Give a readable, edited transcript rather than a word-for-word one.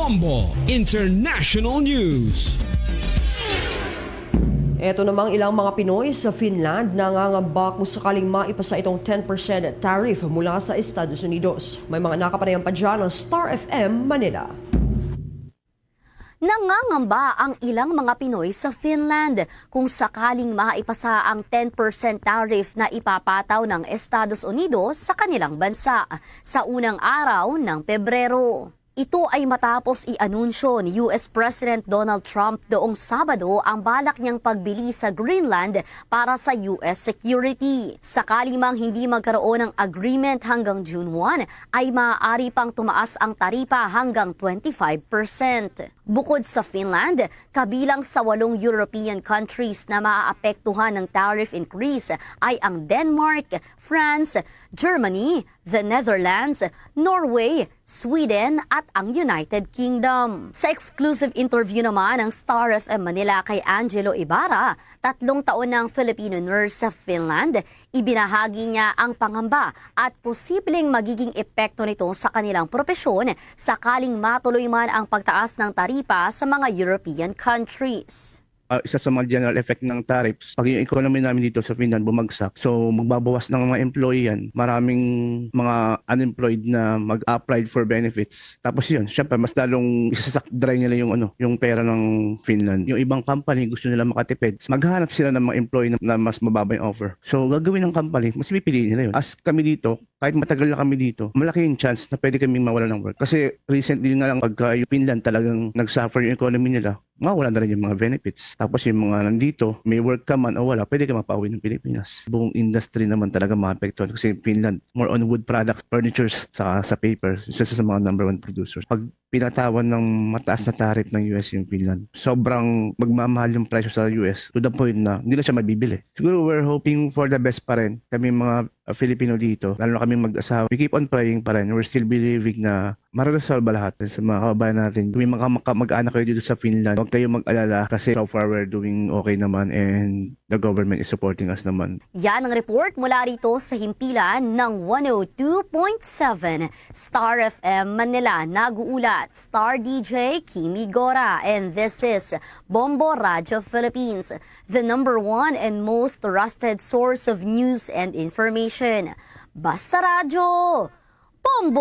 Bombo International News. Ito namang ilang mga Pinoy sa Finland nangangamba kung sakaling maipasa itong 10% tariff mula sa Estados Unidos. May mga nakapanayam pa dyan ng Star FM Manila. Nangangamba ang ilang mga Pinoy sa Finland kung sakaling maipasa ang 10% tariff na ipapataw ng Estados Unidos sa kanilang bansa sa unang araw ng Pebrero. Ito ay matapos i-anunsyo ni US President Donald Trump doong Sabado ang balak niyang pagbili sa Greenland para sa US security. Sakali mang hindi magkaroon ng agreement hanggang June 1, ay maaari pang tumaas ang taripa hanggang 25%. Bukod sa Finland, kabilang sa 8 European countries na maaapektuhan ng tariff increase ay ang Denmark, France, Germany, the Netherlands, Norway, Sweden at ang United Kingdom. Sa exclusive interview naman ng Star FM Manila kay Angelo Ibarra, 3 taon ng Filipino nurse sa Finland, ibinahagi niya ang pangamba at posibleng magiging epekto nito sa kanilang propesyon sakaling matuloy man ang pagtaas ng taripa sa mga European countries. Isa sa mga general effect ng tariffs, pag yung economy namin dito sa Finland bumagsak, so magbabawas ng mga employee yan, maraming mga unemployed na mag-apply for benefits. Tapos yun, syempre mas lalong isasak-dry nila yung pera ng Finland. Yung ibang company gusto nila makatipid, maghahanap sila ng mga employee na mas mababa yung offer. So gagawin ng company, mas pipiliin nila yun. As kami dito, kahit matagal na kami dito, malaki yung chance na pwede kaming mawala ng work. Kasi recently nga lang pagka yung Finland talagang nag-suffer yung economy nila, mawala na rin yung mga benefits. Tapos yung mga nandito, may work ka man o wala, pwede ka mapauwi ng Pilipinas. Buong industry naman talaga maapektuhan kasi Finland, more on wood products, furnitures, sa paper, isa sa mga number 1 producers. Pag pinatawan ng mataas na tariff ng US yung Finland, sobrang magmamahal yung presyo sa US to the point na hindi na siya mabibili. Siguro we're hoping for the best pa rin. Kami mga Filipino dito, lalo na kami mag-asawa, we keep on praying pa rin. We're still believing na mararesolve lahat sa mga kababayan natin. Kung may mag-anak kayo dito sa Finland, huwag kayo mag-alala kasi so far we're doing okay naman and the government is supporting us naman. Yan ang report mula rito sa himpilan ng 102.7 Star FM Manila. Nag-uulat Star DJ Kimi Gora, and this is Bombo Radio Philippines, the #1 and most trusted source of news and information. Basta Radyo, Bombo!